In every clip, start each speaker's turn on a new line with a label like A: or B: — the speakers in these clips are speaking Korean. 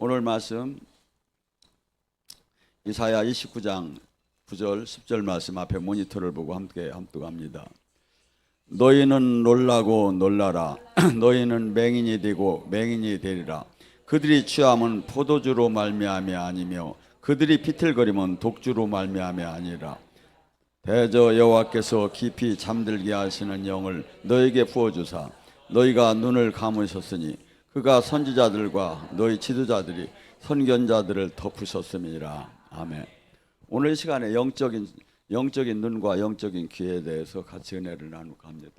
A: 오늘 말씀 이사야 29장 9절 10절 말씀 앞에 모니터를 보고 함께 합독합니다. 너희는 놀라고 놀라라. 너희는 맹인이 되고 맹인이 되리라. 그들이 취함은 포도주로 말미암이 아니며 그들이 비틀거림은 독주로 말미암이 아니라. 대저 여호와께서 깊이 잠들게 하시는 영을 너에게 부어주사 너희가 눈을 감으셨으니 그가 선지자들과 너희 지도자들이 선견자들을 덮으셨음이라. 아멘. 오늘 이 시간에 영적인 눈과 영적인 귀에 대해서 같이 은혜를 나누고 합니다.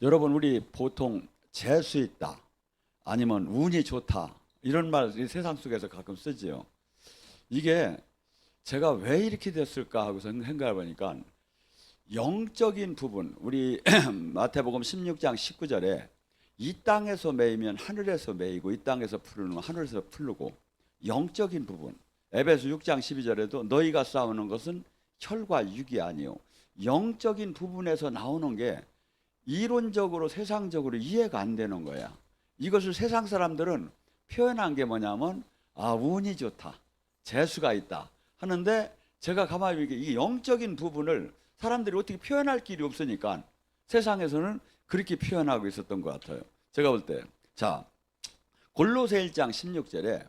A: 여러분, 우리 보통 재수 있다 아니면 운이 좋다 이런 말 이 세상 속에서 가끔 쓰지요. 이게 제가 왜 이렇게 됐을까 하고 생각해 보니까 영적인 부분, 우리 마태복음 16장 19절에 이 땅에서 매이면 하늘에서 매이고 이 땅에서 풀르면 하늘에서 풀르고, 영적인 부분 에베소 6장 12절에도 너희가 싸우는 것은 혈과 육이 아니요 영적인 부분에서 나오는 게 이론적으로 세상적으로 이해가 안 되는 거야. 이것을 세상 사람들은 표현한 게 뭐냐면 운이 좋다, 재수가 있다 하는데, 제가 가만히 보니까 이 영적인 부분을 사람들이 어떻게 표현할 길이 없으니까 세상에서는 그렇게 표현하고 있었던 것 같아요. 제가 볼 때, 자, 골로새 1장 16절에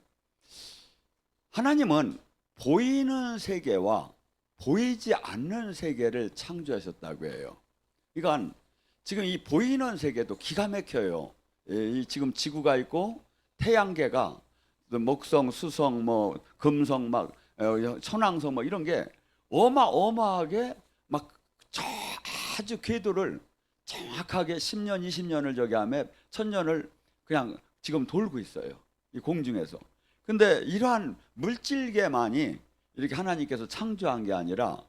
A: 하나님은 보이는 세계와 보이지 않는 세계를 창조하셨다고 해요. 그러니까 지금 이 보이는 세계도 기가 막혀요. 지금 지구가 있고 태양계가 목성, 수성, 금성, 천왕성 이런 게 어마어마하게 막 아주 궤도를 정확하게 10년, 20년을 저기 하면 1000년을 그냥 지금 돌고 있어요, 이 공중에서. 근데 이러한 물질계만이 이렇게 하나님께서 창조한 게 아니라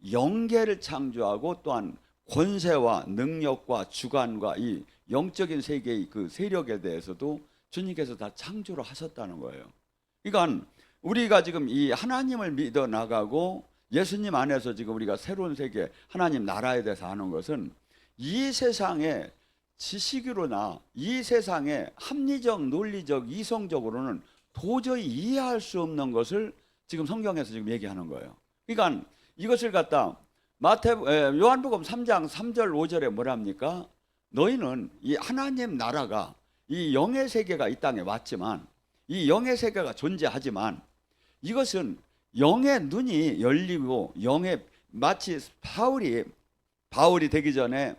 A: 영계를 창조하고 또한 권세와 능력과 주관과 이 영적인 세계의 그 세력에 대해서도 주님께서 다 창조를 하셨다는 거예요. 그러니까 우리가 지금 이 하나님을 믿어 나가고 예수님 안에서 지금 우리가 새로운 세계, 하나님 나라에 대해서 하는 것은 이 세상의 지식으로나 이 세상의 합리적, 논리적, 이성적으로는 도저히 이해할 수 없는 것을 지금 성경에서 지금 얘기하는 거예요. 그러니까 이것을 갖다 요한복음 3장 3절 5절에 뭐랍니까? 너희는 이 하나님 나라가, 이 영의 세계가 이 땅에 왔지만, 이 영의 세계가 존재하지만 이것은 영의 눈이 열리고 영의, 마치 바울이 되기 전에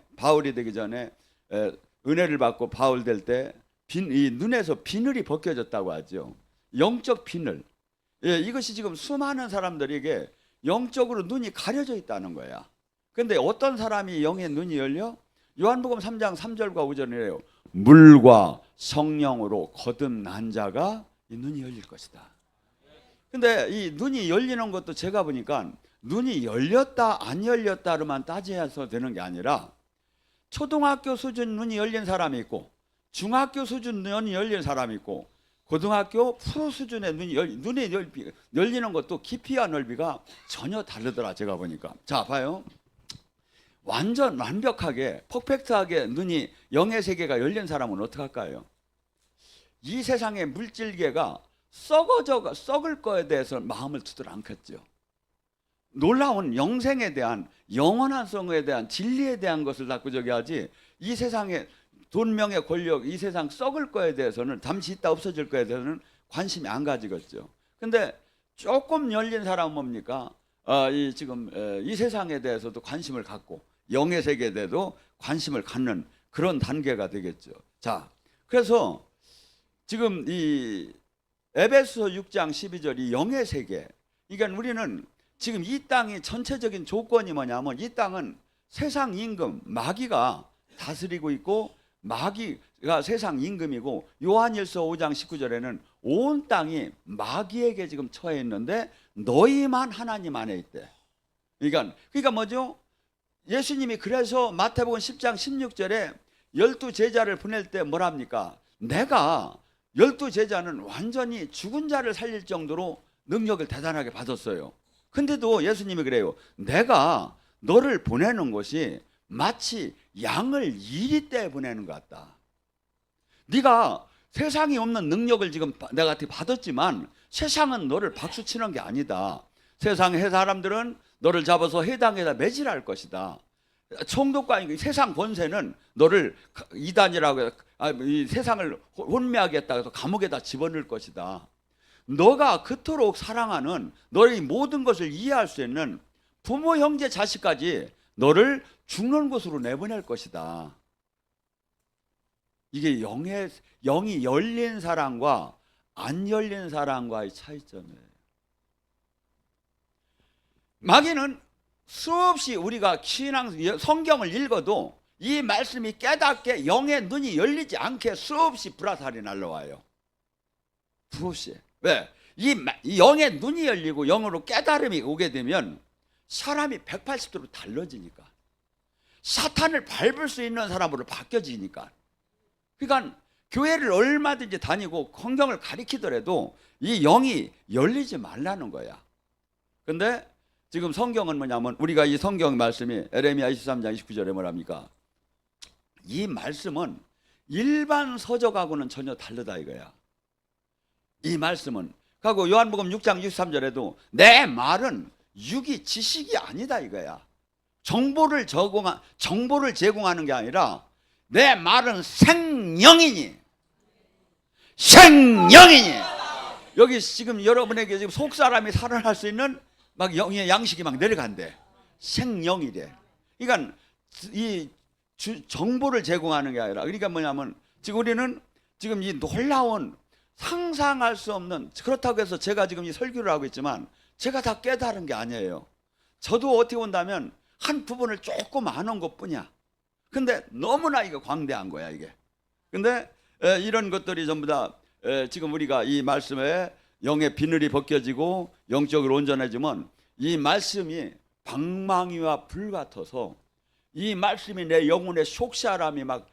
A: 은혜를 받고 바울 될 때 이 눈에서 비늘이 벗겨졌다고 하죠. 영적 비늘. 이것이 지금 수많은 사람들에게 영적으로 눈이 가려져 있다는 거야. 근데 어떤 사람이 영의 눈이 열려? 요한복음 3장 3절과 5절이래요. 물과 성령으로 거듭난 자가 이 눈이 열릴 것이다. 근데 이 눈이 열리는 것도 제가 보니까 눈이 열렸다 안 열렸다로만 따져서 되는 게 아니라, 초등학교 수준 눈이 열린 사람이 있고 중학교 수준 눈이 열린 사람이 있고 고등학교 프로 수준의 눈이 열리는 것도 깊이와 넓이가 전혀 다르더라, 제가 보니까. 자, 봐요. 완전 완벽하게 퍼펙트하게 눈이 영의 세계가 열린 사람은 어떻게 할까요? 이 세상의 물질계가 썩을 거에 대해서 마음을 두들 않겠죠. 놀라운 영생에 대한, 영원한 성에 대한, 진리에 대한 것을 자꾸 저기 하지, 이 세상의 돈, 명예, 권력, 이 세상 썩을 거에 대해서는, 잠시 있다 없어질 거에 대해서는 관심이 안 가지겠죠. 근데 조금 열린 사람은 뭡니까? 이 세상에 대해서도 관심을 갖고 영의 세계에 대해서도 관심을 갖는 그런 단계가 되겠죠. 자, 그래서 지금 이 에베소 6장 12절 이 영의 세계, 그러니까 우리는 지금 이 땅이 전체적인 조건이 뭐냐면, 이 땅은 세상 임금 마귀가 다스리고 있고, 마귀가 세상 임금이고, 요한일서 5장 19절에는 온 땅이 마귀에게 지금 처해 있는데 너희만 하나님 안에 있대. 그러니까 뭐죠? 예수님이 그래서 마태복음 10장 16절에 12제자를 보낼 때 뭐랍니까? 내가 12제자는 완전히 죽은 자를 살릴 정도로 능력을 대단하게 받았어요. 근데도 예수님이 그래요. 내가 너를 보내는 것이 마치 양을 이리 때 보내는 것 같다. 네가 세상에 없는 능력을 지금 내가 받았지만 세상은 너를 박수 치는 게 아니다. 세상의 사람들은 너를 잡아서 해당에다 매질할 것이다. 총독과 세상 권세는 너를 이단이라고 이 세상을 혼미하게 해서 감옥에다 집어넣을 것이다. 너가 그토록 사랑하는 너의 모든 것을 이해할 수 있는 부모, 형제, 자식까지 너를 죽는 곳으로 내보낼 것이다. 이게 영이 열린 사랑과 안 열린 사랑과의 차이점이에요. 마귀는 수없이 우리가 성경을 읽어도 이 말씀이 깨닫게 영의 눈이 열리지 않게 수없이 불화살이 날라와요. 수없이. 왜? 이 영의 눈이 열리고 영으로 깨달음이 오게 되면 사람이 180도로 달라지니까, 사탄을 밟을 수 있는 사람으로 바뀌어지니까. 그러니까 교회를 얼마든지 다니고 성경을 가리키더라도 이 영이 열리지 말라는 거야. 근데 지금 성경은 뭐냐면, 우리가 이 성경 말씀이 에레미야 23장 29절에 뭐랍니까? 이 말씀은 일반 서적하고는 전혀 다르다 이거야. 이 말씀은. 그리고 요한복음 6장 63절에도 내 말은 육이 지식이 아니다 이거야. 정보를 제공하는 게 아니라 내 말은 생명이니. 여기 지금 여러분에게 지금 속 사람이 살아날 수 있는 막 영의 양식이 막 내려간대. 생명이래. 그러니까 이 정보를 제공하는 게 아니라, 그러니까 뭐냐면 지금 우리는 지금 이 놀라운 상상할 수 없는, 그렇다고 해서 제가 지금 이 설교를 하고 있지만 제가 다 깨달은 게 아니에요. 저도 어떻게 본다면 한 부분을 조금 아는 것뿐이야. 근데 너무나 이거 광대한 거야 이게. 근데 이런 것들이 전부 다 지금 우리가 이 말씀에 영의 비늘이 벗겨지고 영적으로 온전해지면 이 말씀이 방망이와 불 같아서 이 말씀이 내 영혼의 속사람이 막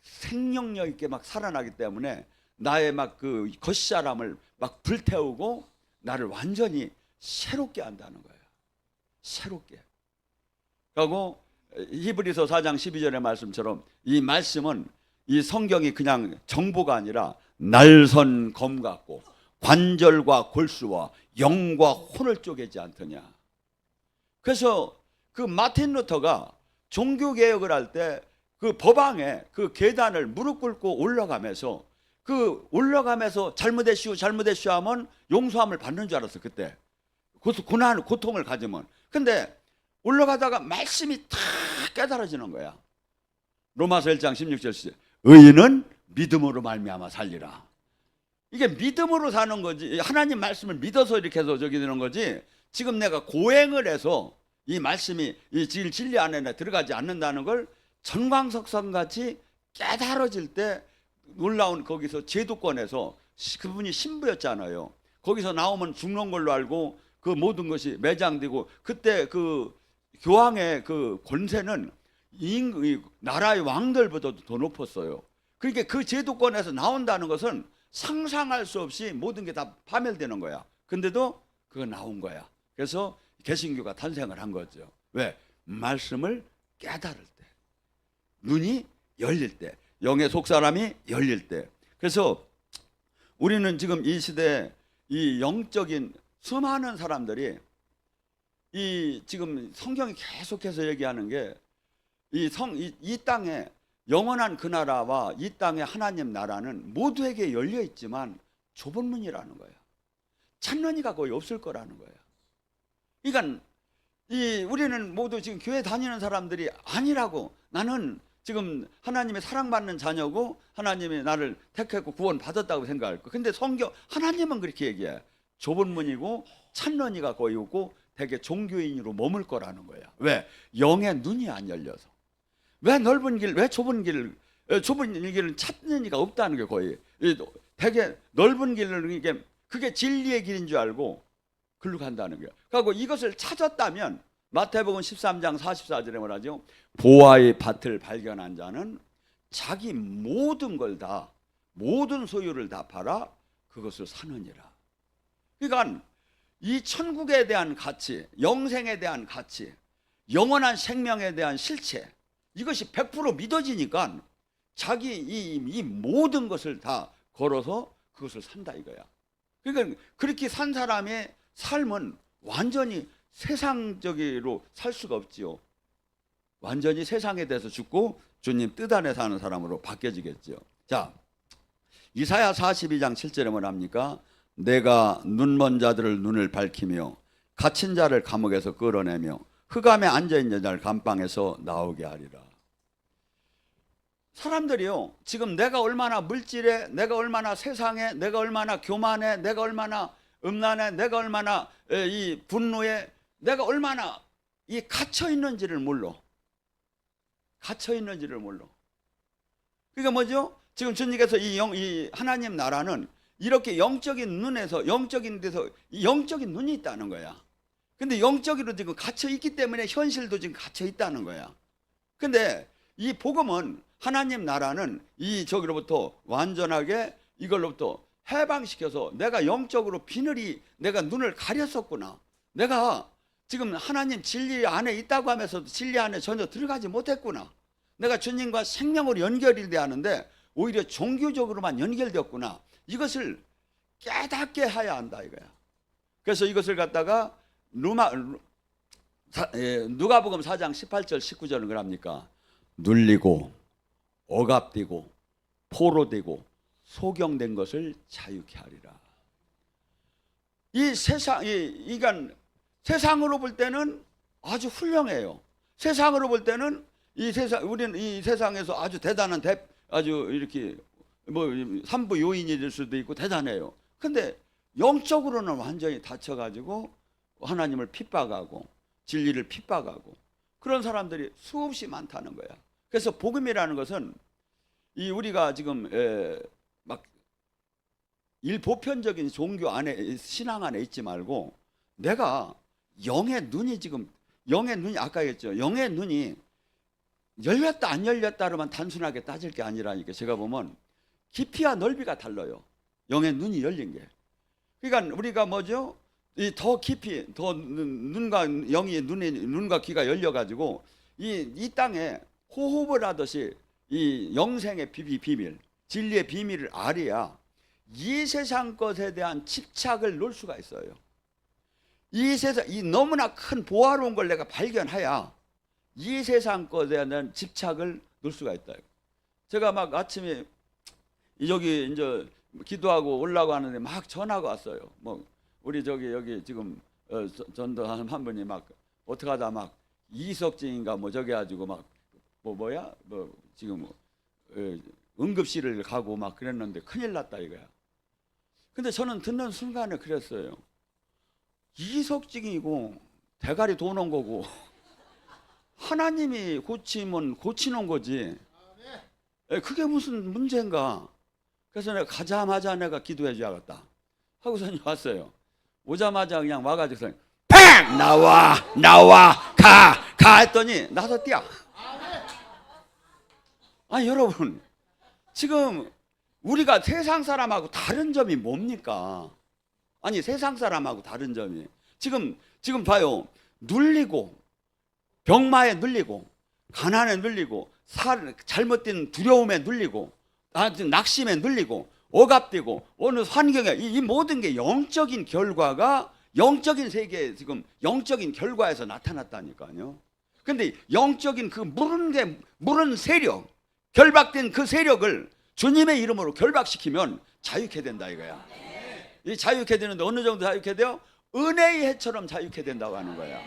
A: 생명력 있게 막 살아나기 때문에 나의 막 그 겉사람을 막 불태우고 나를 완전히 새롭게 한다는 거예요. 새롭게. 그리고 히브리서 4장 12절의 말씀처럼 이 말씀은, 이 성경이 그냥 정보가 아니라 날선 검 같고 관절과 골수와 영과 혼을 쪼개지 않더냐. 그래서 그 마틴 루터가 종교개혁을 할 때 그 법왕에 그 계단을 무릎 꿇고 올라가면서 잘못했슈 하면 용서함을 받는 줄 알았어 그때. 고통을 가지면. 근데 올라가다가 말씀이 다 깨달아지는 거야. 로마서 1장 16절 의인은 믿음으로 말미암아 살리라. 이게 믿음으로 사는 거지. 하나님 말씀을 믿어서 이렇게 해서 저기 되는 거지. 지금 내가 고행을 해서 이 말씀이 이 진리 안에 들어가지 않는다는 걸 전광석선같이 깨달아질 때 놀라운, 거기서 제도권에서 그분이 신부였잖아요. 거기서 나오면 죽는 걸로 알고 그 모든 것이 매장되고, 그때 그 교황의 그 권세는 나라의 왕들보다도 더 높았어요. 그러니까 그 제도권에서 나온다는 것은 상상할 수 없이 모든 게 다 파멸되는 거야. 근데도 그거 나온 거야. 그래서 개신교가 탄생을 한 거죠. 왜? 말씀을 깨달을 때, 눈이 열릴 때, 영의 속사람이 열릴 때. 그래서 우리는 지금 이 시대에 이 영적인 수많은 사람들이 이 지금 성경이 계속해서 얘기하는 게 이 땅에 영원한 그 나라와 이 땅의 하나님 나라는 모두에게 열려 있지만 좁은 문이라는 거예요. 찾는 이가 거의 없을 거라는 거예요. 그러니까 우리는 모두 지금 교회 다니는 사람들이 아니라고, 나는 지금 하나님의 사랑받는 자녀고 하나님이 나를 택했고 구원 받았다고 생각할 거. 근데 성경 하나님은 그렇게 얘기해. 좁은 문이고 찾는 이가 거의 없고 되게 종교인으로 머물 거라는 거야. 왜? 영의 눈이 안 열려서. 왜 넓은 길, 왜 좁은 길은 찾는 이가 없다는 게 거의. 되게 넓은 길은 그게 진리의 길인 줄 알고 글로 간다는 거야. 그리고 이것을 찾았다면 마태복음 13장 44절에 뭐라죠? 보화의 밭을 발견한 자는 자기 모든 걸 다, 모든 소유를 다 팔아 그것을 사느니라. 그러니까 이 천국에 대한 가치, 영생에 대한 가치, 영원한 생명에 대한 실체, 이것이 100% 믿어지니까 자기 이 모든 것을 다 걸어서 그것을 산다 이거야. 그러니까 그렇게 산 사람의 삶은 완전히 세상적으로 살 수가 없지요. 완전히 세상에 대해서 죽고 주님 뜻 안에 사는 사람으로 바뀌어지겠죠. 자, 이사야 42장 7절에 뭐랍니까? 내가 눈먼 자들을 눈을 밝히며 갇힌 자를 감옥에서 끌어내며 흑암에 앉아있는 자를 감방에서 나오게 하리라. 사람들이요, 지금 내가 얼마나 물질에, 내가 얼마나 세상에, 내가 얼마나 교만에, 내가 얼마나 음란에, 내가 얼마나 이 분노에, 내가 얼마나 이 갇혀 있는지를 몰라. 갇혀 있는지를 몰라. 그러니까 뭐죠? 지금 주님께서 이 하나님 나라는 이렇게 영적인 눈에서, 영적인 데서 영적인 눈이 있다는 거야. 근데 영적으로 지금 갇혀 있기 때문에 현실도 지금 갇혀 있다는 거야. 근데 이 복음은, 하나님 나라는 이 저기로부터 완전하게 이걸로부터 해방시켜서 내가 영적으로 비늘이, 내가 눈을 가렸었구나. 내가 지금 하나님 진리 안에 있다고 하면서도 진리 안에 전혀 들어가지 못했구나. 내가 주님과 생명으로 연결이 돼야 하는데 오히려 종교적으로만 연결되었구나. 이것을 깨닫게 해야 한다 이거야. 그래서 이것을 갖다가 누가복음 4장 18절 19절은 그럽니까? 눌리고 억압되고 포로되고 소경된 것을 자유케 하리라. 이 세상, 이간 세상으로 볼 때는 아주 훌륭해요. 세상으로 볼 때는 이 세상, 우리는 이 세상에서 아주 대단한 아주 이렇게 뭐 삼부 요인이 될 수도 있고 대단해요. 근데 영적으로는 완전히 다쳐가지고 하나님을 핍박하고 진리를 핍박하고 그런 사람들이 수없이 많다는 거야. 그래서 복음이라는 것은 이 우리가 지금 막 일보편적인 종교 안에, 신앙 안에 있지 말고 내가 영의 눈이 지금, 영의 눈이 아까 했죠. 영의 눈이 열렸다 안 열렸다로만 단순하게 따질 게 아니라니까. 제가 보면 깊이와 넓이가 달라요. 영의 눈이 열린 게. 그러니까 우리가 뭐죠? 더 깊이, 더 눈과 영이 눈과 귀가 열려가지고 이 땅에 호흡을 하듯이 이 영생의 비밀, 진리의 비밀을 알아야 이 세상 것에 대한 집착을 놓을 수가 있어요. 이 세상, 이 너무나 큰 보화로운 걸 내가 발견해야 이 세상 것에 대한 집착을 놓을 수가 있다. 제가 막 아침에 여기 이제 기도하고 올라고 하는데 막 전화가 왔어요. 뭐 우리 여기 지금 전도하는 한 분이 막 어떻게 하다 막 이석진인가 뭐 저기 가지고 막 뭐야 지금 응급실을 가고 막 그랬는데 큰일 났다 이거야. 근데 저는 듣는 순간에 그랬어요. 이석진이고 대가리 도는 거고 하나님이 고치면 고치는 거지. 그게 무슨 문제인가. 그래서 내가 가자마자 내가 기도해 줘야겠다 하고서 왔어요. 오자마자 그냥 와가지고 팽! 나와 가 했더니 나서 뛰어. 아니 여러분, 지금 우리가 세상 사람하고 다른 점이 뭡니까? 아니 세상 사람하고 다른 점이 지금 봐요. 눌리고 병마에 눌리고 가난에 눌리고 잘못된 두려움에 눌리고 낙심에 눌리고 억압되고 어느 환경에 이 모든 게 영적인 결과가 영적인 세계에 지금 영적인 결과에서 나타났다니까요. 근데 영적인 그 무른 세력, 결박된 그 세력을 주님의 이름으로 결박시키면 자유케 된다 이거야. 이 자유케 되는데 어느 정도 자유케 돼요? 은혜의 해처럼 자유케 된다고 하는 거야.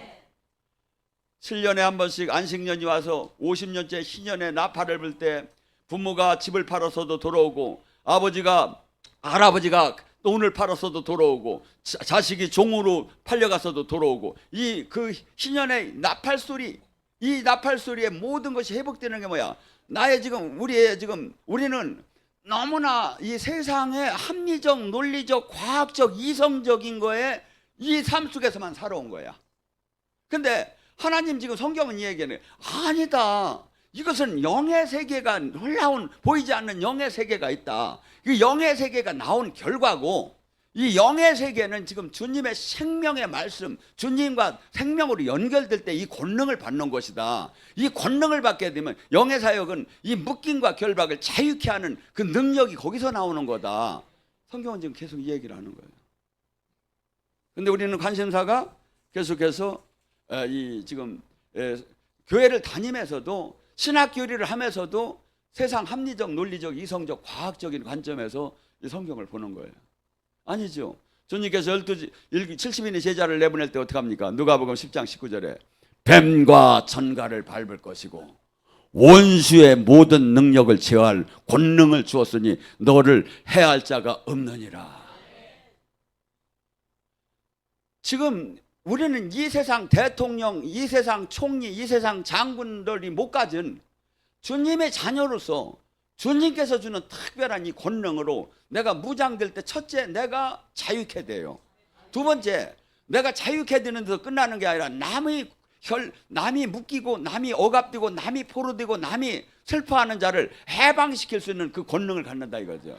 A: 7년에 한 번씩 안식년이 와서 50년째 신년에 나팔을 불 때 부모가 집을 팔아서도 돌아오고 할아버지가 돈을 팔아서도 돌아오고 자식이 종으로 팔려가서도 돌아오고 이 그 신년의 나팔 소리, 이 나팔 소리에 모든 것이 회복되는 게 뭐야? 우리는 너무나 이 세상의 합리적, 논리적, 과학적, 이성적인 거에 이 삶 속에서만 살아온 거야. 근데 하나님 지금 성경은 얘기하네. 아니다. 이것은 영의 세계가 놀라운 보이지 않는 영의 세계가 있다. 그 영의 세계가 나온 결과고 이 영의 세계는 지금 주님의 생명의 말씀, 주님과 생명으로 연결될 때 이 권능을 받는 것이다. 이 권능을 받게 되면 영의 사역은 이 묶임과 결박을 자유케 하는 그 능력이 거기서 나오는 거다. 성경은 지금 계속 이 얘기를 하는 거예요. 근데 우리는 관심사가 계속해서 이 지금 교회를 다니면서도 신학 교리를 하면서도 세상 합리적, 논리적, 이성적, 과학적인 관점에서 이 성경을 보는 거예요. 아니죠. 주님께서 70인의 제자를 내보낼 때 어떻게 합니까? 누가복음 10장 19절에 뱀과 전갈을 밟을 것이고 원수의 모든 능력을 제어할 권능을 주었으니 너를 해할 자가 없느니라. 지금 우리는 이 세상 대통령, 이 세상 총리, 이 세상 장군들이 못 가진 주님의 자녀로서 주님께서 주는 특별한 이 권능으로 내가 무장될 때 첫째 내가 자유케 돼요. 두 번째 내가 자유케 되는 데서 끝나는 게 아니라 남이 묶이고 남이 억압되고 남이 포로되고 남이 슬퍼하는 자를 해방시킬 수 있는 그 권능을 갖는다 이거죠.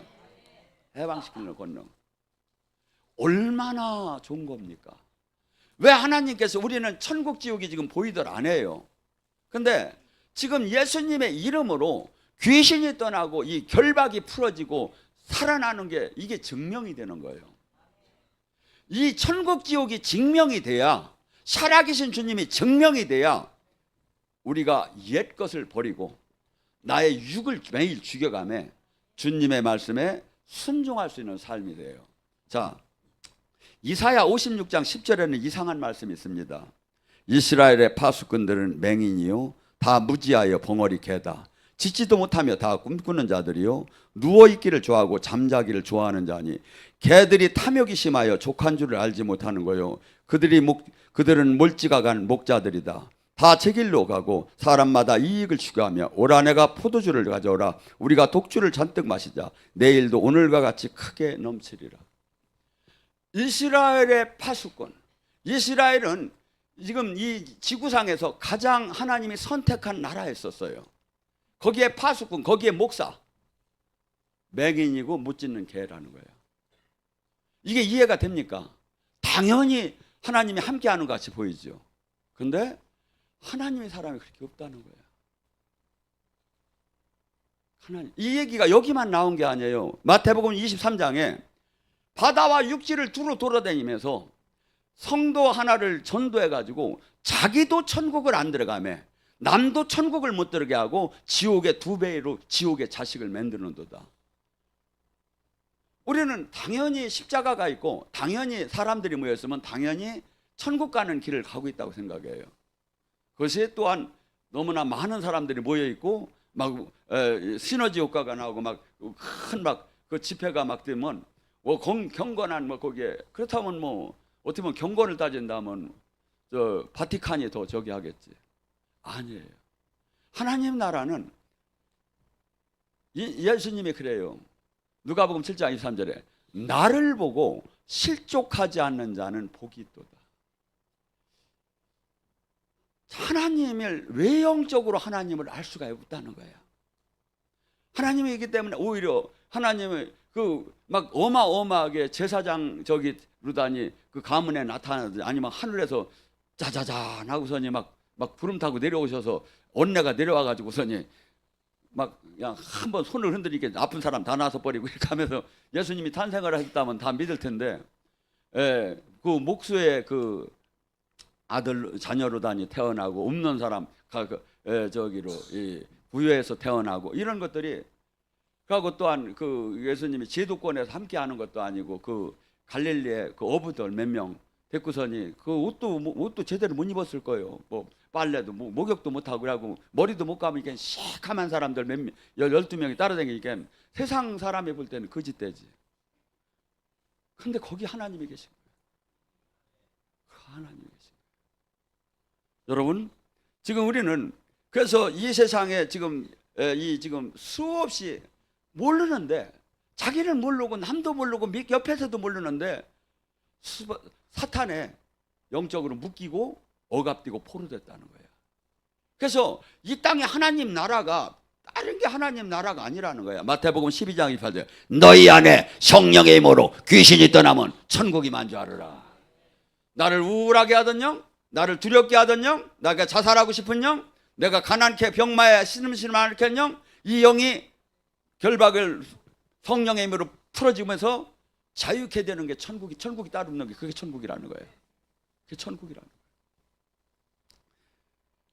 A: 해방시키는 권능. 얼마나 좋은 겁니까? 왜 하나님께서 우리는 천국 지옥이 지금 보이들 안 해요. 근데 지금 예수님의 이름으로 귀신이 떠나고 이 결박이 풀어지고 살아나는 게 이게 증명이 되는 거예요. 이 천국 지옥이 증명이 돼야, 살아계신 주님이 증명이 돼야 우리가 옛 것을 버리고 나의 육을 매일 죽여가며 주님의 말씀에 순종할 수 있는 삶이 돼요. 자, 이사야 56장 10절에는 이상한 말씀이 있습니다. 이스라엘의 파수꾼들은 맹인이요 다 무지하여 벙어리 개다. 짖지도 못하며 다 꿈꾸는 자들이요 누워있기를 좋아하고 잠자기를 좋아하는 자니 개들이 탐욕이 심하여 족한 줄을 알지 못하는 거요. 그들은 몰지각한 목자들이다. 다 제 길로 가고 사람마다 이익을 추구하며 오라 내가 포도주를 가져오라 우리가 독주를 잔뜩 마시자 내일도 오늘과 같이 크게 넘치리라. 이스라엘의 파수꾼, 이스라엘은 지금 이 지구상에서 가장 하나님이 선택한 나라였었어요. 거기에 파수꾼, 거기에 목사, 맹인이고 못 짖는 개라는 거예요. 이게 이해가 됩니까? 당연히 하나님이 함께하는 것 같이 보이죠. 근데 하나님의 사람이 그렇게 없다는 거예요. 하나님, 이 얘기가 여기만 나온 게 아니에요. 마태복음 23장에 바다와 육지를 두루 돌아다니면서 성도 하나를 전도해가지고 자기도 천국을 안 들어가며 남도 천국을 못 들어게 하고 지옥의 2배로 지옥의 자식을 만드는도다. 우리는 당연히 십자가가 있고 당연히 사람들이 모였으면 당연히 천국 가는 길을 가고 있다고 생각해요. 그것이 또한 너무나 많은 사람들이 모여 있고 막 시너지 효과가 나오고 막 큰 막 그 집회가 막 되면 경건한 뭐 거기에 그렇다면 뭐 어떻게 보면 경건을 따진다면 저 바티칸이 더 저기 하겠지. 아니에요. 하나님 나라는 예수님이 그래요. 누가복음 7장 23절에 나를 보고 실족하지 않는 자는 복이 있도다. 하나님을 외형적으로 하나님을 알 수가 없다는 거예요. 하나님이기 때문에 오히려 하나님을 그 막 어마어마하게 제사장 저기 루다니 그 가문에 나타나듯 아니면 하늘에서 짜자잔 하고서니 막 구름 타고 내려오셔서 언내가 내려와 가지고서니 막 그냥 한번 손을 흔들리게 아픈 사람 다 나서 버리고 이렇게 하면서 예수님이 탄생을 하셨다면 다 믿을 텐데, 그 목수의 그 아들 자녀로다니 태어나고 없는 사람 저기로 부유해서 태어나고 이런 것들이 그리고 또한 그 예수님이 제도권에서 함께하는 것도 아니고 그 갈릴리의 그 어부들 몇 명 데리고서니 그 옷도 제대로 못 입었을 거예요. 뭐 빨래도 목욕도 못 하고 그러고 머리도 못 감으니까 시커먼 사람들 12명이 따라다니니까 세상 사람이 볼 때는 거짓되지. 근데 거기 하나님이 계신 거예요. 하나님이 계신 거예요. 여러분, 지금 우리는 그래서 이 세상에 지금 수없이 모르는데 자기는 모르고 남도 모르고 옆에서도 모르는데 사탄에 영적으로 묶이고 억압되고 포로됐다는 거예요. 그래서 이 땅에 하나님 나라가 다른 게 하나님 나라가 아니라는 거야. 마태복음 12장 28절 너희 안에 성령의 힘으로 귀신이 떠나면 천국이 만주하리라. 나를 우울하게 하던 영, 나를 두렵게 하던 영, 내가 자살하고 싶은 영, 내가 가난케 병마에 신음신음하는 영, 이 영이 결박을 성령의 힘으로 풀어지면서 자유케 되는 게 천국이 따로 없는 게 그게 천국이라는 거예요. 그게 천국이라는 거예요.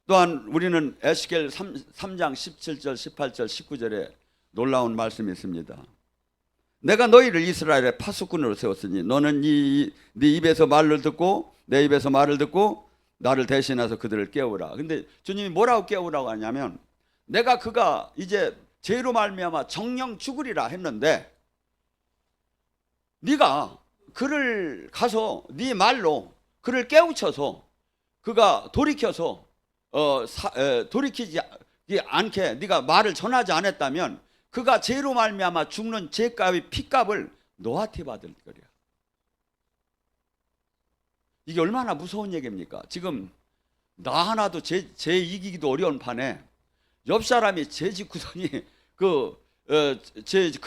A: 또한 우리는 에스겔 3장 17절, 18절, 19절에 놀라운 말씀이 있습니다. 내가 너희를 이스라엘의 파수꾼으로 세웠으니 너는 네 입에서 말을 듣고 내 입에서 말을 듣고 나를 대신해서 그들을 깨우라. 근데 주님이 뭐라고 깨우라고 하냐면 내가 그가 이제 죄로 말미암아 정령 죽으리라 했는데 네가 그를 가서 네 말로 그를 깨우쳐서 그가 돌이켜서 돌이키지 않게 네가 말을 전하지 않았다면 그가 죄로 말미암아 죽는 죄값의 피값을 너한테 받을 거야. 이게 얼마나 무서운 얘기입니까? 지금 나 하나도 제 이기기도 어려운 판에 옆 사람이 제 직구선이 그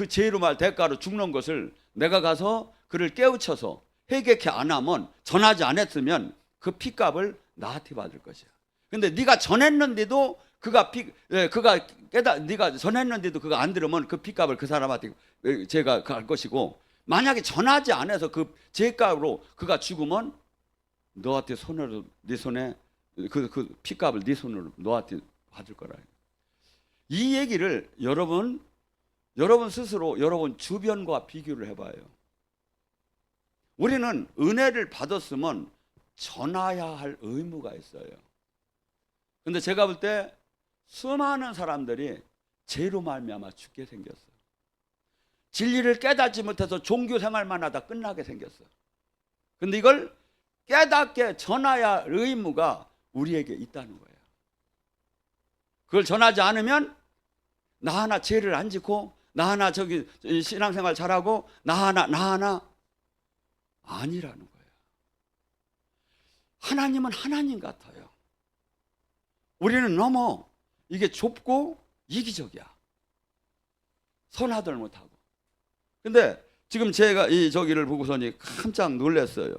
A: 죄로 말 대가로 죽는 것을 내가 가서 그를 깨우쳐서 회개케 안 하면 전하지 않았으면 그 피값을 나한테 받을 것이야. 근데 네가 전했는데도 네가 전했는데도 그가 안 들으면 그 피값을 그 사람한테 제가 갈 것이고 만약에 전하지 않아서 그 죄값으로 그가 죽으면 너한테 손으로 네 손에 그 피값을 네 손으로 너한테 받을 거라. 이 얘기를 여러분 스스로 여러분 주변과 비교를 해봐요. 우리는 은혜를 받았으면 전해야 할 의무가 있어요. 근데 제가 볼 때 수많은 사람들이 죄로 말미암아 죽게 생겼어. 진리를 깨닫지 못해서 종교 생활만 하다 끝나게 생겼어. 근데 이걸 깨닫게 전해야 할 의무가 우리에게 있다는 거예요. 그걸 전하지 않으면 나 하나 죄를 안 짓고 나 하나 저기 신앙생활 잘하고 나 하나 아니라는 거예요. 하나님은 하나님 같아요. 우리는 너무 이게 좁고 이기적이야. 선하들 못하고. 근데 지금 제가 이 저기를 보고서니 깜짝 놀랐어요.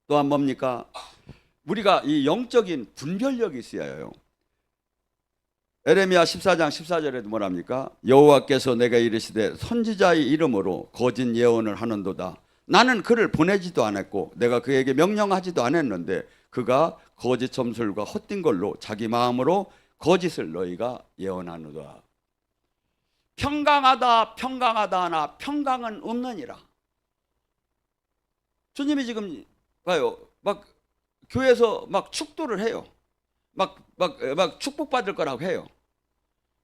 A: 또한 뭡니까? 우리가 이 영적인 분별력이 있어야 해요. 에레미야 14장 14절에도 뭐랍니까? 여호와께서 내가 이르시되 선지자의 이름으로 거짓 예언을 하는도다. 나는 그를 보내지도 않았고 내가 그에게 명령하지도 않았는데 그가 거짓 점술과 헛된 걸로 자기 마음으로 거짓을 너희가 예언하노다. 평강하다 하나 평강은 없느니라. 주님이 지금 봐요. 막 교회에서 막 축도를 해요. 막 축복받을 거라고 해요.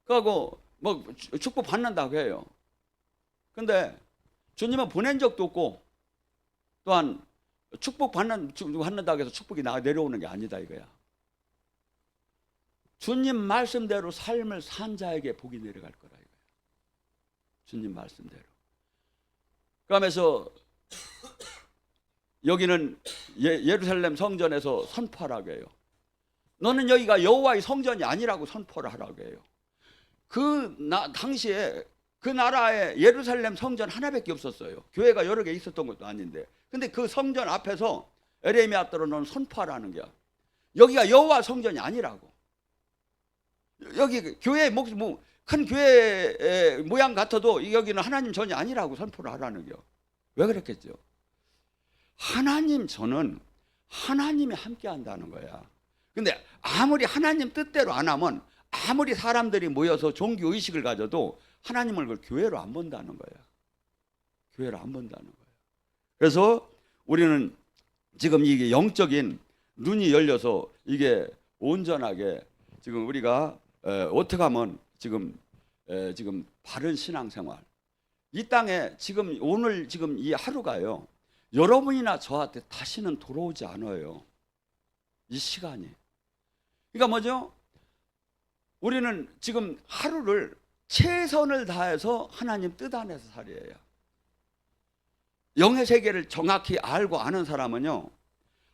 A: 그하고 뭐 축복 받는다고 해요. 근데 주님은 보낸 적도 없고 또한 축복 받는다고 해서 축복이 내려오는 게 아니다 이거야. 주님 말씀대로 삶을 산 자에게 복이 내려갈 거라 이거야. 주님 말씀대로. 그러면서 여기는 예루살렘 성전에서 선포하라고 해요. 너는 여기가 여호와의 성전이 아니라고 선포를 하라고 해요. 당시에 그 나라에 예루살렘 성전 하나밖에 없었어요. 교회가 여러 개 있었던 것도 아닌데. 근데 그 성전 앞에서 에레미야 때로 너는 선포하라는 거야. 여기가 여호와 성전이 아니라고. 여기 교회 큰 교회 모양 같아도 여기는 하나님 전이 아니라고 선포를 하라는 거야. 왜 그랬겠죠? 하나님 전은 하나님이 함께 한다는 거야. 근데 아무리 하나님 뜻대로 안 하면 아무리 사람들이 모여서 종교 의식을 가져도 하나님을 그걸 교회로 안 본다는 거야. 교회로 안 본다는 거야. 그래서 우리는 지금 이게 영적인 눈이 열려서 이게 온전하게 지금 우리가 어떻게 하면 지금 바른 신앙생활 이 땅에 지금 오늘 지금 이 하루가요. 여러분이나 저한테 다시는 돌아오지 않아요. 이 시간이. 그러니까 뭐죠? 우리는 지금 하루를 최선을 다해서 하나님 뜻 안에서 살아야 해요. 영의 세계를 정확히 알고 아는 사람은요.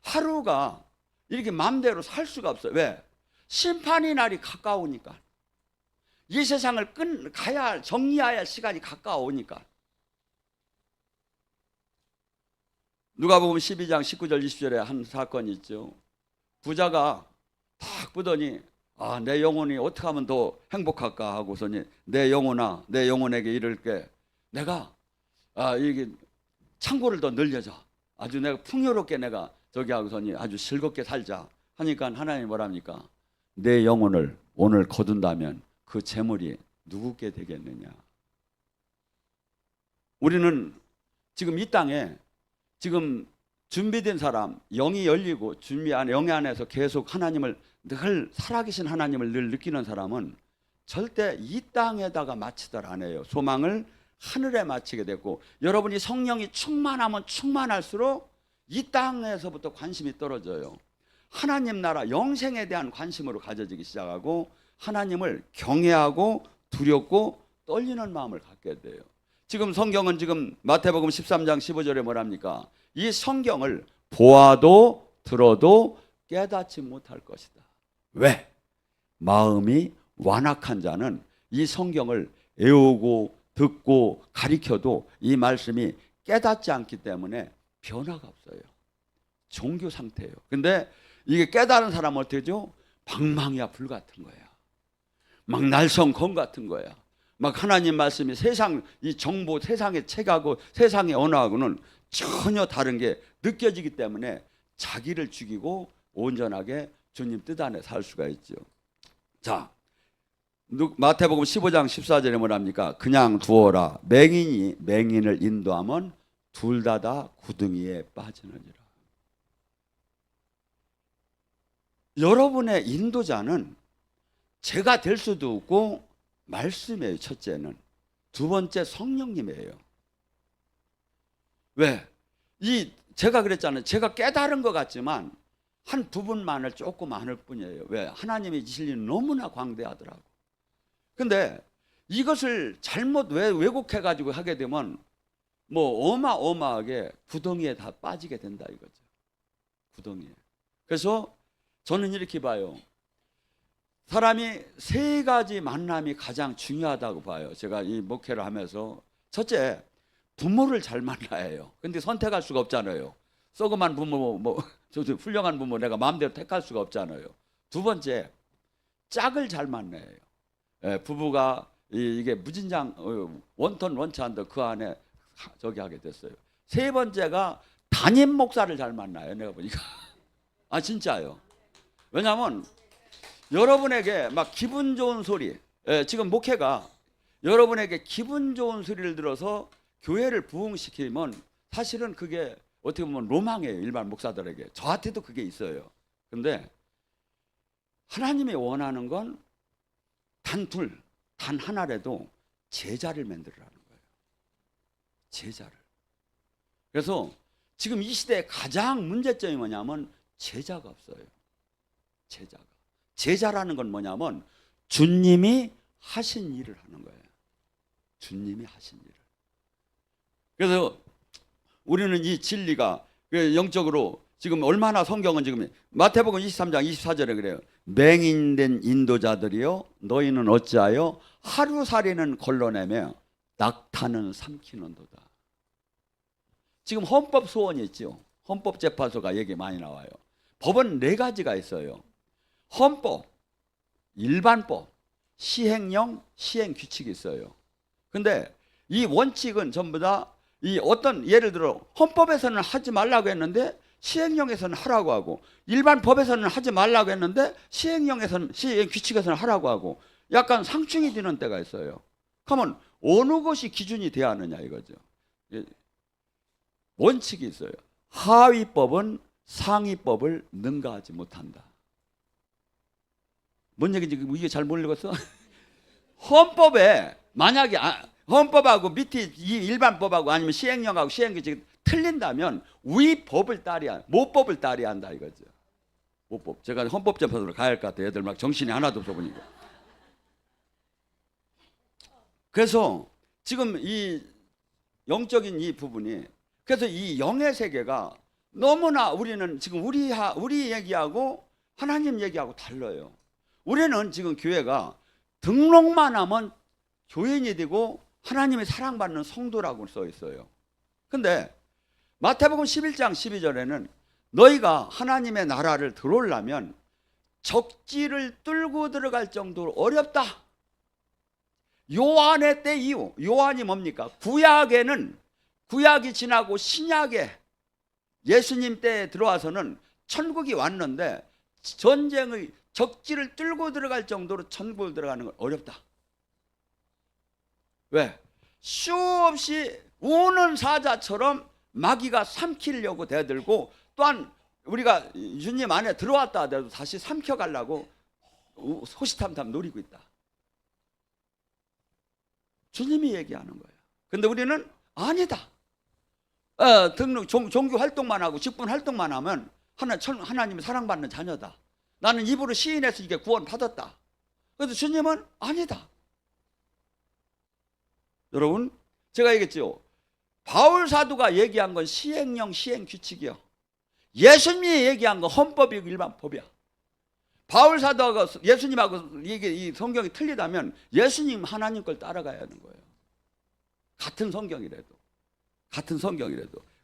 A: 하루가 이렇게 마음대로 살 수가 없어요. 왜? 심판의 날이 가까우니까. 이 세상을 가야 할, 정리해야 할 시간이 가까워오니까. 누가복음 12장 19절 20절에 한 사건이 있죠. 부자가 탁 보더니 내 영혼이 어떻게 하면 더 행복할까 하고서니 내 영혼아, 내 영혼에게 이를게 내가 이게 창고를 더 늘려줘. 아주 내가 풍요롭게 내가 저기 하고서니 아주 즐겁게 살자 하니까 하나님이 뭐랍니까? 내 영혼을 오늘 거둔다면 그 재물이 누구께 되겠느냐. 우리는 지금 이 땅에 지금 준비된 사람, 영이 열리고 준비한 영 안에서 계속 하나님을 늘 살아계신 하나님을 늘 느끼는 사람은 절대 이 땅에다가 마치들 안 해요. 소망을 하늘에 마치게 되고, 여러분이 성령이 충만하면 충만할수록 이 땅에서부터 관심이 떨어져요. 하나님 나라 영생에 대한 관심으로 가져지기 시작하고 하나님을 경외하고 두렵고 떨리는 마음을 갖게 돼요. 지금 성경은 지금 마태복음 13장 15절에 뭐랍니까? 이 성경을 보아도 들어도 깨닫지 못할 것이다. 왜? 마음이 완악한 자는 이 성경을 애우고 듣고 가리켜도 이 말씀이 깨닫지 않기 때문에 변화가 없어요. 종교 상태예요. 근데 이게 깨달은 사람은 어떻게 되죠? 방망이와 불 같은 거야. 막 날성검 같은 거야. 막 하나님 말씀이 세상 이 정보, 세상의 책하고 세상의 언어하고는 전혀 다른 게 느껴지기 때문에 자기를 죽이고 온전하게 주님 뜻 안에 살 수가 있죠. 자, 마태복음 15장 14절에 뭐랍니까? 그냥 두어라. 맹인이 맹인을 인도하면 둘 다 구덩이에 빠지느니라. 여러분의 인도자는 제가 될 수도 없고 말씀이에요. 첫째는. 두 번째 성령님이에요. 왜? 제가 그랬잖아요. 제가 깨달은 것 같지만 한 부분만을 조금 아는 뿐이에요. 왜? 하나님의 진리는 너무나 광대하더라고. 근데 이것을 잘못 왜곡해가지고 하게 되면 뭐 어마어마하게 구덩이에 다 빠지게 된다 이거죠. 구덩이에. 그래서 저는 이렇게 봐요. 사람이 세 가지 만남이 가장 중요하다고 봐요. 제가 이 목회를 하면서 첫째, 부모를 잘 만나야 해요. 근데 선택할 수가 없잖아요. 썩음한 부모, 훌륭한 부모 내가 마음대로 택할 수가 없잖아요. 두 번째, 짝을 잘 만나야 해요. 부부가 이게 무진장 원톤 원차한다 그 안에 저기 하게 됐어요. 세 번째가 담임 목사를 잘 만나요. 내가 보니까 진짜요. 왜냐하면 여러분에게 막 기분 좋은 소리, 지금 목회가 여러분에게 기분 좋은 소리를 들어서 교회를 부흥시키면 사실은 그게 어떻게 보면 로망이에요. 일반 목사들에게. 저한테도 그게 있어요. 근데 하나님이 원하는 건 단 하나라도 제자를 만들으라는 거예요. 제자를. 그래서 지금 이 시대의 가장 문제점이 뭐냐면 제자가 없어요. 제자라는 건 뭐냐면 주님이 하신 일을 하는 거예요. 주님이 하신 일을. 그래서 우리는 이 진리가 영적으로 지금 얼마나 성경은 지금 마태복음 23장 24절에 그래요. 맹인된 인도자들이여 너희는 어찌하여 하루살이는 걸러내며 낙타는 삼키는도다. 지금 헌법 소원이 있죠. 헌법재판소가 얘기 많이 나와요. 법은 네 가지가 있어요. 헌법, 일반법, 시행령, 시행규칙이 있어요. 근데 이 원칙은 전부 다 이 어떤 예를 들어 헌법에서는 하지 말라고 했는데 시행령에서는 하라고 하고, 일반 법에서는 하지 말라고 했는데 시행규칙에서는 하라고 하고, 약간 상충이 되는 때가 있어요. 그러면 어느 것이 기준이 돼야 하느냐 이거죠. 원칙이 있어요. 하위법은 상위법을 능가하지 못한다. 뭔 얘기인지 이게 잘 모르겠어? 헌법에 만약에 헌법하고 밑에 일반법하고 아니면 시행령하고 시행규칙이 틀린다면 위법을 따려야, 모법을 따려야 한다 이거죠. 모법. 제가 헌법재판소로 가야 할 것 같아요. 애들 막 정신이 하나도 없어 보니까. 그래서 지금 이 영적인 이 부분이, 그래서 이 영의 세계가 너무나 우리는 지금 우리 얘기하고 하나님 얘기하고 달라요. 우리는 지금 교회가 등록만 하면 교인이 되고 하나님의 사랑받는 성도라고 써 있어요. 근데 마태복음 11장 12절에는 너희가 하나님의 나라를 들어오려면 적지를 뚫고 들어갈 정도로 어렵다. 요한의 때 이후, 요한이 뭡니까? 구약이 지나고 신약에 예수님 때에 들어와서는 천국이 왔는데 전쟁의 적지를 뚫고 들어갈 정도로 천국을 들어가는 건 어렵다. 왜? 수없이 우는 사자처럼 마귀가 삼키려고 대들고, 또한 우리가 주님 안에 들어왔다 하더라도 다시 삼켜가려고 호시탐탐 노리고 있다. 주님이 얘기하는 거예요. 근데 우리는 아니다. 등록 종교 활동만 하고 직분 활동만 하면 하나님의 사랑받는 자녀다. 나는 입으로 시인해서 이게 구원 받았다. 그래서 주님은 아니다. 여러분, 제가 얘기했죠. 바울 사도가 얘기한 건 시행령 시행 규칙이요. 예수님이 얘기한 건 헌법이고 일반 법이야. 바울 사도가 예수님하고 이 성경이 틀리다면 예수님 하나님 걸 따라가야 하는 거예요. 같은 성경이라도.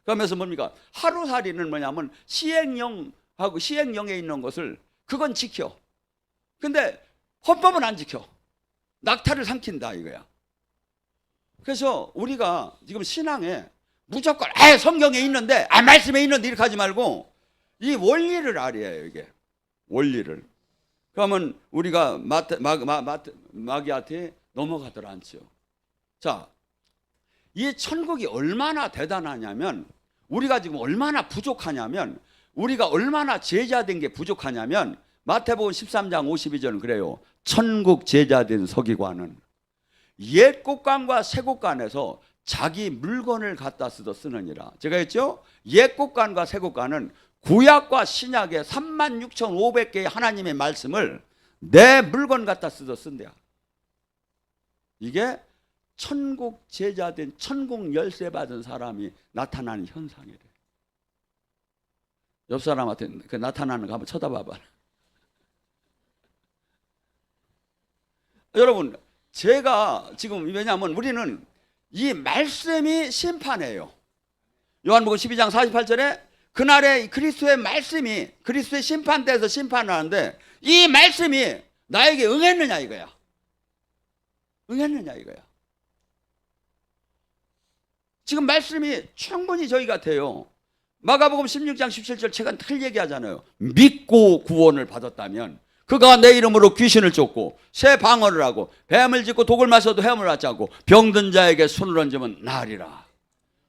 A: 그러면서 뭡니까? 하루살이는 뭐냐면 시행령하고 시행령에 있는 것을 그건 지켜. 근데 헌법은 안 지켜. 낙타를 삼킨다 이거야. 그래서 우리가 지금 신앙에 무조건 성경에 있는데 말씀에 있는데 이렇게 하지 말고 이 원리를 알아야 이게 원리를. 그러면 우리가 마귀한테 넘어가더라 않죠. 자, 이 천국이 얼마나 대단하냐면, 우리가 지금 얼마나 부족하냐면, 우리가 얼마나 제자된 게 부족하냐면, 마태복음 13장 52절은 그래요. 천국 제자된 서기관은 옛 곳간과 새 곳간에서 자기 물건을 갖다 쓰느니라. 제가 했죠? 옛 곳간과 새 곳간은 구약과 신약의 36,500개의 하나님의 말씀을 내 물건 갖다 쓴대야. 이게 천국 제자된, 천국 열쇠 받은 사람이 나타나는 현상이래. 옆 사람한테 그 나타나는 거 한번 쳐다봐봐. 여러분, 제가 지금, 왜냐하면 우리는 이 말씀이 심판이에요. 요한복음 12장 48절에 그날에 그리스도의 말씀이, 그리스도의 심판대에서 심판을 하는데 이 말씀이 나에게 응했느냐 이거야. 응했느냐 이거야. 지금 말씀이 충분히 저희 같아요. 마가복음 16장 17절 제가 늘 얘기하잖아요. 믿고 구원을 받았다면 그가 내 이름으로 귀신을 쫓고 새 방언을 하고 뱀을 짚고 독을 마셔도 헤엄을 하지 않고 병든 자에게 손을 얹으면 나으리라.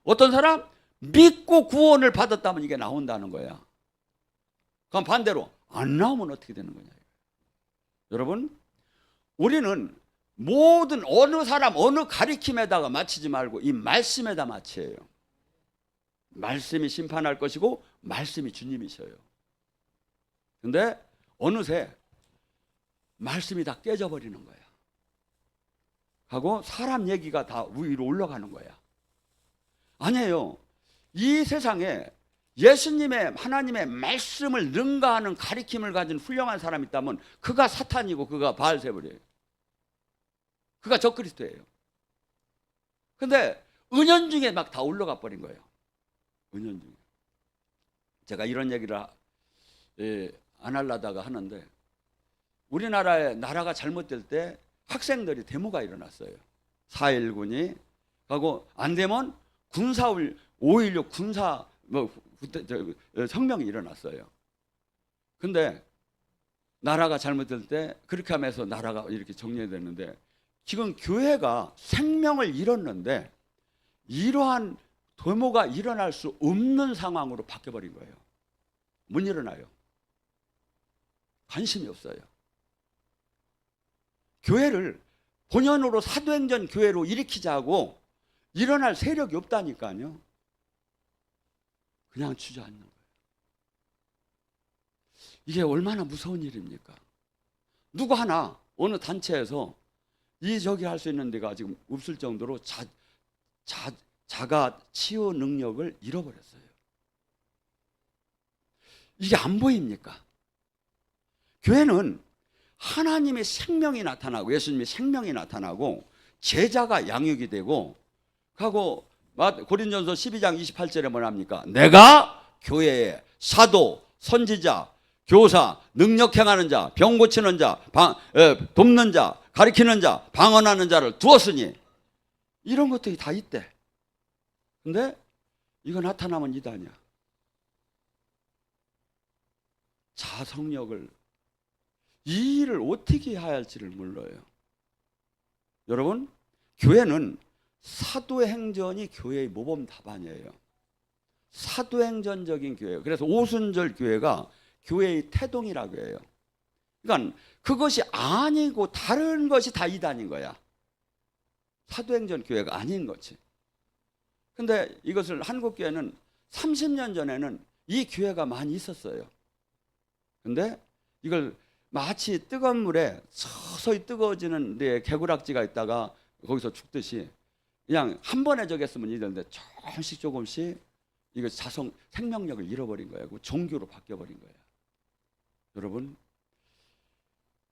A: 어떤 사람? 믿고 구원을 받았다면 이게 나온다는 거야. 그럼 반대로 안 나오면 어떻게 되는 거냐. 여러분, 우리는 모든 어느 사람 어느 가리킴에다가 맞추지 말고 이 말씀에다 맞춰요. 말씀이 심판할 것이고 말씀이 주님이셔요. 근데 어느새 말씀이 다 깨져버리는 거야. 하고 사람 얘기가 다 위로 올라가는 거야. 아니에요. 이 세상에 예수님의 하나님의 말씀을 능가하는 가리킴을 가진 훌륭한 사람이 있다면 그가 사탄이고 그가 바알세불이에요. 그가 적그리스도예요. 근데 은연중에 막 다 올라가 버린 거예요. 은연중에. 제가 이런 얘기를 안 하려다가 하는데, 우리나라의 나라가 잘못될 때 학생들이 데모가 일어났어요. 4.19니 하고 안 되면 5.16 군사 혁명이 일어났어요. 근데 나라가 잘못될 때 그렇게 하면서 나라가 이렇게 정리됐는데, 지금 교회가 생명을 잃었는데 이러한 데모가 일어날 수 없는 상황으로 바뀌어버린 거예요. 못 일어나요. 관심이 없어요. 교회를 본연으로 사도행전 교회로 일으키자고 일어날 세력이 없다니까요. 그냥 주저앉는 거예요. 이게 얼마나 무서운 일입니까? 누구 하나 어느 단체에서 저기 할 수 있는 데가 지금 없을 정도로 자가 치유 능력을 잃어버렸어요. 이게 안 보입니까? 교회는 하나님의 생명이 나타나고 예수님의 생명이 나타나고 제자가 양육이 되고 하고 고린도전서 12장 28절에 뭐랍니까? 내가 교회에 사도, 선지자, 교사, 능력 행하는 자, 병 고치는 자, 돕는 자, 가리키는 자, 방언하는 자를 두었으니 이런 것들이 다 있대. 근데 이거 나타나면 이단이야. 자성력을 이 일을 어떻게 해야 할지를 몰라요. 여러분, 교회는 사도행전이 교회의 모범 답안이에요. 사도행전적인 교회예요. 그래서 오순절 교회가 교회의 태동이라고 해요. 그러니까 그것이 아니고 다른 것이 다 이단인 거야. 사도행전 교회가 아닌 거지. 근데 이것을 한국교회는 30년 전에는 이 교회가 많이 있었어요. 근데 이걸 마치 뜨거운 물에 서서히 뜨거워지는 데 개구락지가 있다가 거기서 죽듯이 그냥 한 번에 저겼으면 이랬는데 조금씩 이거 생명력을 잃어버린 거예요. 종교로 바뀌어버린 거예요. 여러분,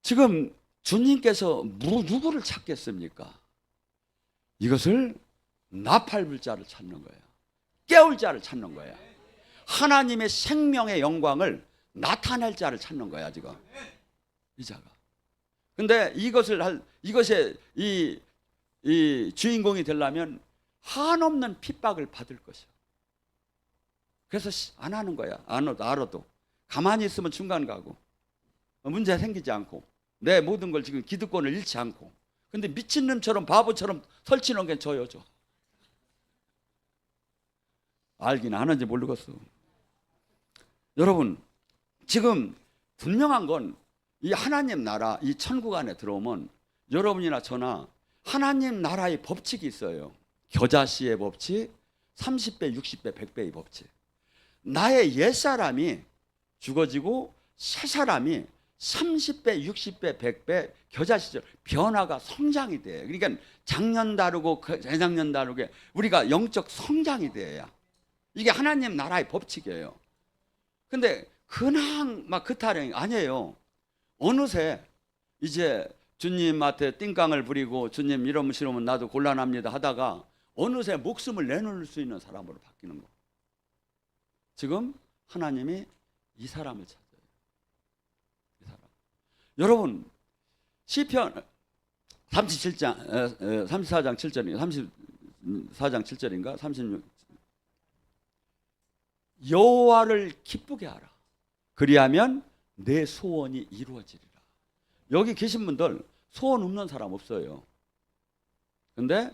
A: 지금 주님께서 누구를 찾겠습니까? 이것을 나팔불 자를 찾는 거예요. 깨울 자를 찾는 거예요. 하나님의 생명의 영광을 나타낼 자를 찾는 거야 지금 이 자가. 근데 이것의 이 주인공이 되려면 한없는 핍박을 받을 것이야. 그래서 안 하는 거야. 알아도 가만히 있으면 중간 가고 문제 생기지 않고 내 모든 걸 지금 기득권을 잃지 않고. 근데 미친놈처럼 바보처럼 설치는 게 저요. 알긴 아는지 모르겠어. 여러분, 지금 분명한 건 이 하나님 나라, 이 천국 안에 들어오면 여러분이나 저나 하나님 나라의 법칙이 있어요. 겨자씨의 법칙, 30배, 60배, 100배의 법칙. 나의 옛사람이 죽어지고 새 사람이 30배, 60배, 100배 겨자씨처럼 변화가 성장이 돼. 그러니까 작년 다르고 재작년 다르게 우리가 영적 성장이 돼야. 이게 하나님 나라의 법칙이에요. 근데 그냥 막 그 타령이 아니에요. 어느새 이제 주님한테 띵깡을 부리고 주님 이러면 싫으면 나도 곤란합니다 하다가 어느새 목숨을 내놓을 수 있는 사람으로 바뀌는 거. 지금 하나님이 이 사람을 찾아요. 이 사람. 여러분, 시편 34장 7절인가 36. 여호와를 기쁘게 하라. 그리하면 내 소원이 이루어지리라. 여기 계신 분들 소원 없는 사람 없어요. 근데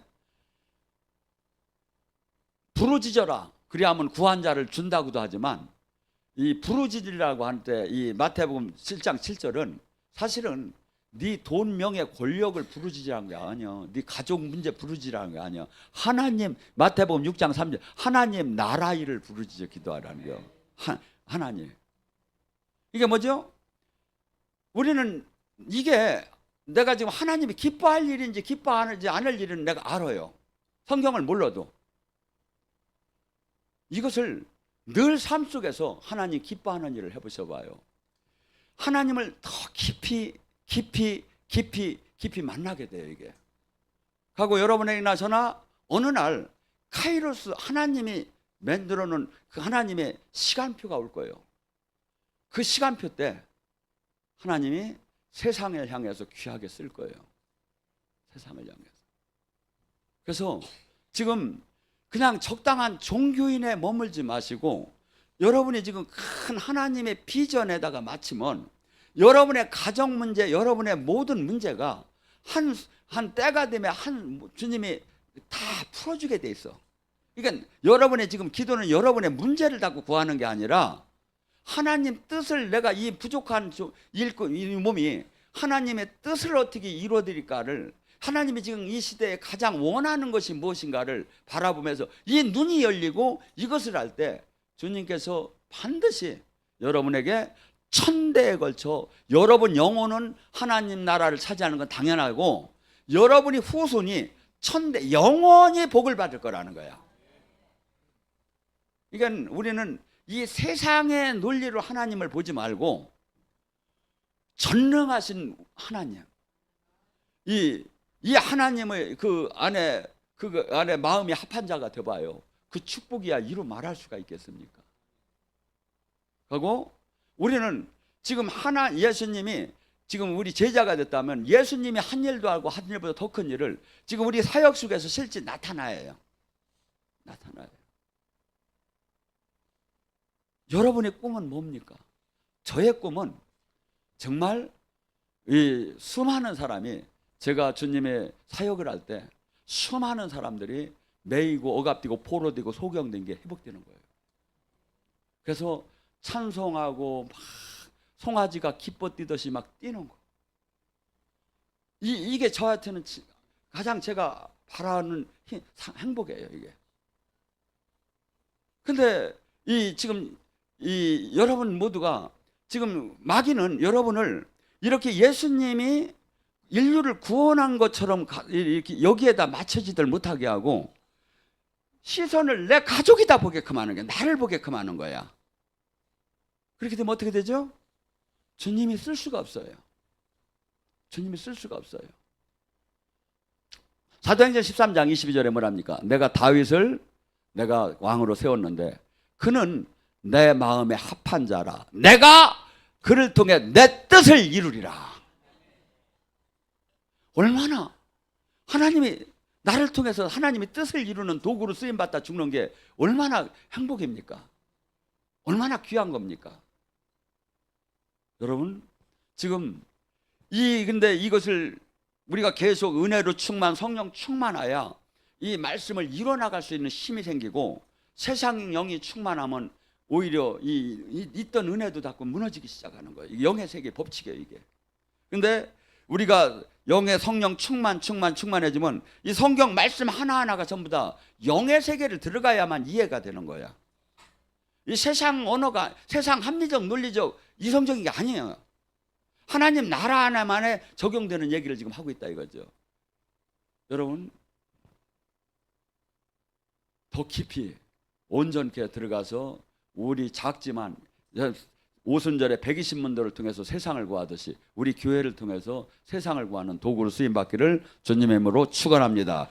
A: 부르짖어라. 그리하면 구한 자를 준다고도 하지만 이 부르짖으라고 할 때 이 마태복음 7장 7절은 사실은 네 돈 명예 권력을 부르짖으라는 게 아니야. 네 가족 문제 부르짖으라는 게 아니야. 하나님, 마태복음 6장 3절 하나님 나라 일을 부르짖어 기도하라는 거예요. 하나님. 이게 뭐죠? 우리는 이게 내가 지금 하나님이 기뻐할 일인지 기뻐하지 않을 일은 내가 알아요. 성경을 몰라도. 이것을 늘 삶 속에서 하나님 기뻐하는 일을 해보셔봐요. 하나님을 더 깊이 만나게 돼요. 이게 하고 여러분에게나 저나 어느 날 카이로스, 하나님이 만들어 놓은 그 하나님의 시간표가 올 거예요. 그 시간표 때 하나님이 세상을 향해서 귀하게 쓸 거예요. 세상을 향해서. 그래서 지금 그냥 적당한 종교인에 머물지 마시고 여러분이 지금 큰 하나님의 비전에다가 맞추면 여러분의 가정 문제, 여러분의 모든 문제가 한 때가 되면 주님이 다 풀어주게 돼 있어. 그러니까 여러분의 지금 기도는 여러분의 문제를 갖고 구하는 게 아니라 하나님 뜻을, 내가 이 부족한 이 몸이 하나님의 뜻을 어떻게 이루어드릴까를, 하나님이 지금 이 시대에 가장 원하는 것이 무엇인가를 바라보면서 이 눈이 열리고 이것을 할 때 주님께서 반드시 여러분에게 천대에 걸쳐 여러분 영혼은 하나님 나라를 차지하는 건 당연하고 여러분이 후손이 천대 영원히 복을 받을 거라는 거야. 그러니까 우리는 이 세상의 논리로 하나님을 보지 말고 전능하신 하나님, 이 하나님의 그 안에 마음이 합한 자가 되어봐요. 그 축복이야 이루 말할 수가 있겠습니까? 그리고 우리는 지금 예수님이 지금 우리 제자가 됐다면 예수님이 한 일도 하고 한 일보다 더 큰 일을 지금 우리 사역 속에서 실제 나타나요. 여러분의 꿈은 뭡니까? 저의 꿈은 정말 이 수많은 사람이, 제가 주님의 사역을 할 때 수많은 사람들이 매이고 억압되고 포로되고 소경된 게 회복되는 거예요. 그래서 찬송하고 막 송아지가 기뻐 뛰듯이 막 뛰는 거. 이게 저한테는 가장 제가 바라는 행복이에요, 이게. 근데 지금 여러분 모두가 지금 마귀는 여러분을 이렇게 예수님이 인류를 구원한 것처럼 이렇게 여기에다 맞춰지들 못하게 하고 시선을 내 가족이다 보게끔 하는 거야. 나를 보게끔 하는 거야. 그렇게 되면 어떻게 되죠? 주님이 쓸 수가 없어요. 주님이 쓸 수가 없어요. 사도행전 13장 22절에 뭐랍니까? 내가 다윗을 내가 왕으로 세웠는데 그는 내 마음에 합한 자라. 내가 그를 통해 내 뜻을 이루리라. 얼마나 하나님이 나를 통해서 하나님이 뜻을 이루는 도구로 쓰임받다 죽는 게 얼마나 행복입니까? 얼마나 귀한 겁니까? 여러분, 지금 근데 이것을 우리가 계속 은혜로 성령 충만하여 이 말씀을 이뤄나갈 수 있는 힘이 생기고 세상 영이 충만하면 오히려 있던 은혜도 자꾸 무너지기 시작하는 거예요. 영의 세계 법칙이에요, 이게. 근데 우리가 영의 성령 충만해지면 이 성경 말씀 하나하나가 전부 다 영의 세계를 들어가야만 이해가 되는 거야. 이 세상 언어가 세상 합리적, 논리적, 이성적인 게 아니에요. 하나님 나라 하나만에 적용되는 얘기를 지금 하고 있다 이거죠. 여러분, 더 깊이 온전케 들어가서 우리 작지만 오순절에 120문도를 통해서 세상을 구하듯이 우리 교회를 통해서 세상을 구하는 도구로 쓰임받기를 주님의 이름으로 축원합니다.